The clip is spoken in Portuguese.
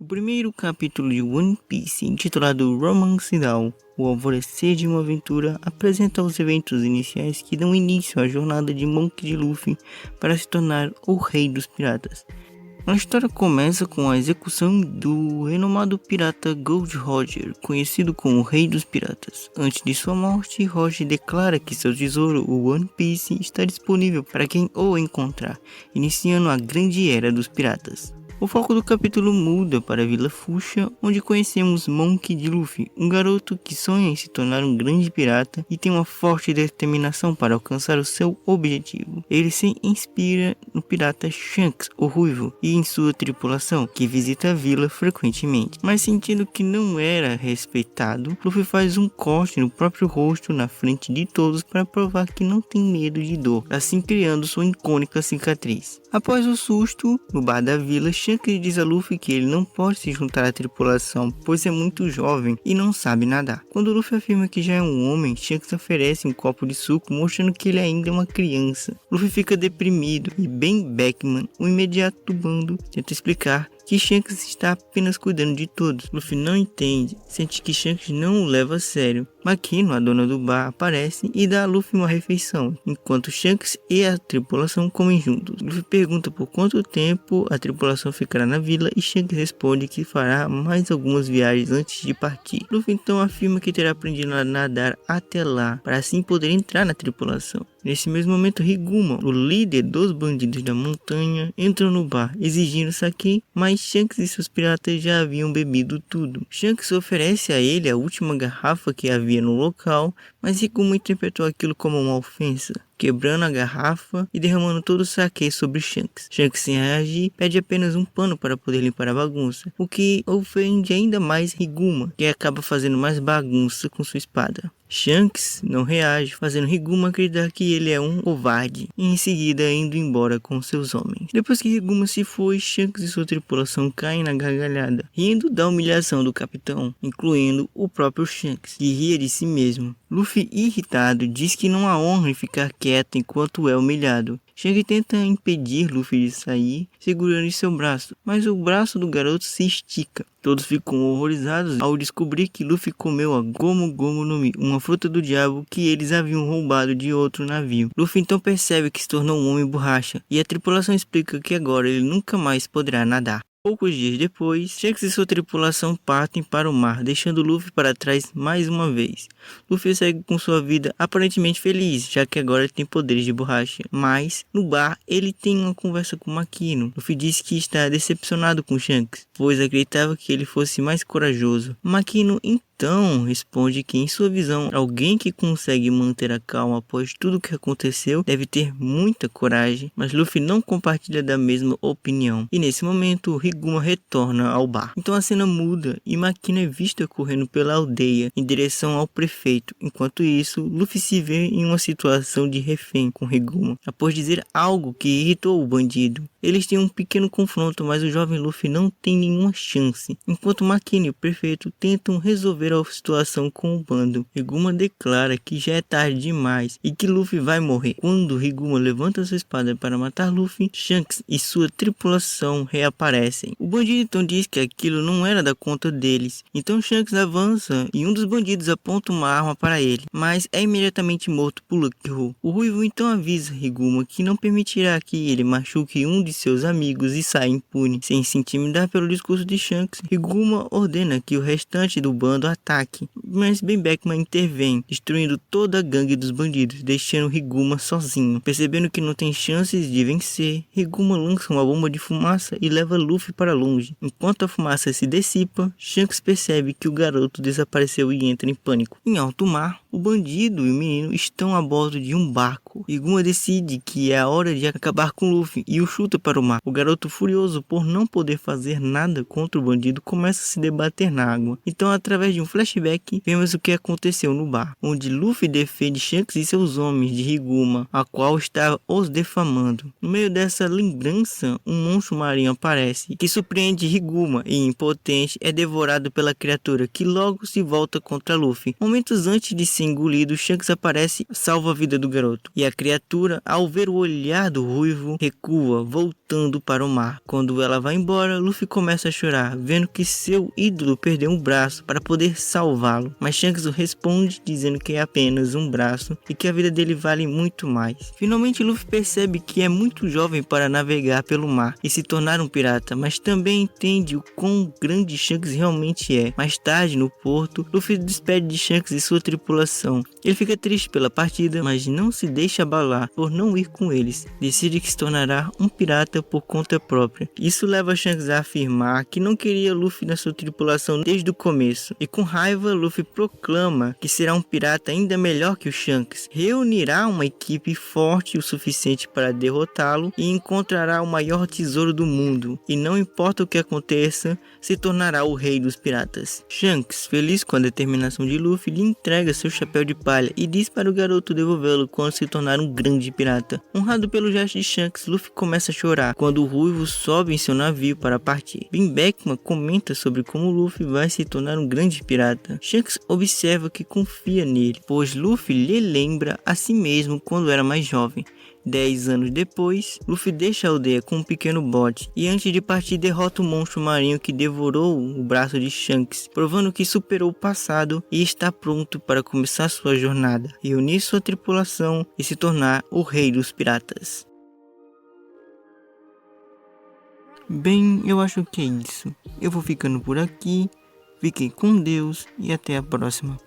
O primeiro capítulo de One Piece, intitulado Romance Dawn, o alvorecer de uma aventura, apresenta os eventos iniciais que dão início à jornada de Monkey D. Luffy para se tornar o rei dos piratas. A história começa com a execução do renomado pirata Gold Roger, conhecido como o Rei dos Piratas. Antes de sua morte, Roger declara que seu tesouro, o One Piece, está disponível para quem o encontrar, iniciando a grande era dos piratas. O foco do capítulo muda para a Vila Fuchsia, onde conhecemos Monkey D. Luffy, um garoto que sonha em se tornar um grande pirata e tem uma forte determinação para alcançar o seu objetivo. Ele se inspira no pirata Shanks, o Ruivo, e em sua tripulação, que visita a vila frequentemente. Mas sentindo que não era respeitado, Luffy faz um corte no próprio rosto na frente de todos para provar que não tem medo de dor, assim criando sua icônica cicatriz. Após o susto, no bar da vila, Shanks diz a Luffy que ele não pode se juntar à tripulação, pois é muito jovem e não sabe nadar. Quando Luffy afirma que já é um homem, Shanks oferece um copo de suco, mostrando que ele ainda é uma criança. Luffy fica deprimido e Ben Beckman, o imediato do bando, tenta explicar que Shanks está apenas cuidando de todos. Luffy não entende, sente que Shanks não o leva a sério. Makino, a dona do bar, aparece e dá a Luffy uma refeição, enquanto Shanks e a tripulação comem juntos. Luffy pergunta por quanto tempo a tripulação ficará na vila e Shanks responde que fará mais algumas viagens antes de partir. Luffy então afirma que terá aprendido a nadar até lá, para assim poder entrar na tripulação. Nesse mesmo momento, Higuma, o líder dos bandidos da montanha, entra no bar, exigindo saque, mas Shanks e seus piratas já haviam bebido tudo. Shanks oferece a ele a última garrafa que havia no local, mas Higuma interpretou aquilo como uma ofensa, quebrando a garrafa e derramando todo o saque sobre Shanks. Shanks, sem reagir, pede apenas um pano para poder limpar a bagunça, o que ofende ainda mais Higuma, que acaba fazendo mais bagunça com sua espada. Shanks não reage, fazendo Higuma acreditar que ele é um covarde, e em seguida indo embora com seus homens. Depois que Higuma se foi, Shanks e sua tripulação caem na gargalhada, rindo da humilhação do capitão, incluindo o próprio Shanks, que ria de si mesmo. Luffy, irritado, diz que não há honra em ficar quieto enquanto é humilhado. Shanks tenta impedir Luffy de sair, segurando em seu braço, mas o braço do garoto se estica. Todos ficam horrorizados ao descobrir que Luffy comeu a Gomu Gomu no Mi, uma fruta do diabo que eles haviam roubado de outro navio. Luffy então percebe que se tornou um homem borracha, e a tripulação explica que agora ele nunca mais poderá nadar. Poucos dias depois, Shanks e sua tripulação partem para o mar, deixando Luffy para trás mais uma vez. Luffy segue com sua vida aparentemente feliz, já que agora ele tem poderes de borracha. Mas, no bar, ele tem uma conversa com Makino. Luffy diz que está decepcionado com Shanks, pois acreditava que ele fosse mais corajoso. Makino então responde que, em sua visão, alguém que consegue manter a calma após tudo o que aconteceu deve ter muita coragem, mas Luffy não compartilha da mesma opinião. E nesse momento, Higuma retorna ao bar. Então a cena muda e Makino é vista correndo pela aldeia em direção ao prefeito. Enquanto isso, Luffy se vê em uma situação de refém com Higuma, após dizer algo que irritou o bandido. Eles têm um pequeno confronto, mas o jovem Luffy não tem nenhuma chance, enquanto Makino e o prefeito tentam resolver a situação com o bando. Higuma declara que já é tarde demais e que Luffy vai morrer. Quando Higuma levanta sua espada para matar Luffy, Shanks e sua tripulação reaparecem. O bandido então diz que aquilo não era da conta deles, então Shanks avança e um dos bandidos aponta uma arma para ele, mas é imediatamente morto por Lucky Ho. O Ruivo então avisa Higuma que não permitirá que ele machuque um de seus amigos e saia impune. Sem se intimidar pelo discurso de Shanks, Higuma ordena que o restante do bando ataque, mas Ben Beckman intervém, destruindo toda a gangue dos bandidos, deixando Higuma sozinho. Percebendo que não tem chances de vencer, Higuma lança uma bomba de fumaça e leva Luffy para longe. Enquanto a fumaça se dissipa, Shanks percebe que o garoto desapareceu e entra em pânico. Em alto mar, o bandido e o menino estão a bordo de um barco. Higuma decide que é a hora de acabar com Luffy e o chuta para o mar. O garoto, furioso por não poder fazer nada contra o bandido, começa a se debater na água. Então, através de um flashback, vemos o que aconteceu no bar, onde Luffy defende Shanks e seus homens de Higuma, a qual estava os defamando. No meio dessa lembrança, um monstro marinho aparece, que surpreende Higuma e, impotente, é devorado pela criatura, que logo se volta contra Luffy. Momentos antes de se engolido, Shanks aparece e salva a vida do garoto. E a criatura, ao ver o olhar do ruivo, recua, voltando para o mar. Quando ela vai embora, Luffy começa a chorar, vendo que seu ídolo perdeu um braço para poder salvá-lo. Mas Shanks o responde dizendo que é apenas um braço e que a vida dele vale muito mais. Finalmente Luffy percebe que é muito jovem para navegar pelo mar e se tornar um pirata, mas também entende o quão grande Shanks realmente é. Mais tarde, no porto, Luffy despede de Shanks e sua tripulação. Ele fica triste pela partida, mas não se deixa abalar por não ir com eles. Decide que se tornará um pirata por conta própria. Isso leva Shanks a afirmar que não queria Luffy na sua tripulação desde o começo. E com raiva, Luffy proclama que será um pirata ainda melhor que o Shanks. Reunirá uma equipe forte o suficiente para derrotá-lo e encontrará o maior tesouro do mundo. E não importa o que aconteça, se tornará o rei dos piratas. Shanks, feliz com a determinação de Luffy, lhe entrega seu chapéu de palha e diz para o garoto devolvê-lo quando se tornar um grande pirata. Honrado pelo gesto de Shanks, Luffy começa a chorar quando o ruivo sobe em seu navio para partir. Ben Beckman comenta sobre como Luffy vai se tornar um grande pirata. Shanks observa que confia nele, pois Luffy lhe lembra a si mesmo quando era mais jovem. 10 anos depois, Luffy deixa a aldeia com um pequeno bote e antes de partir derrota o monstro marinho que devorou o braço de Shanks, provando que superou o passado e está pronto para começar sua jornada, reunir sua tripulação e se tornar o rei dos piratas. Bem, eu acho que é isso. Eu vou ficando por aqui. Fiquem com Deus e até a próxima.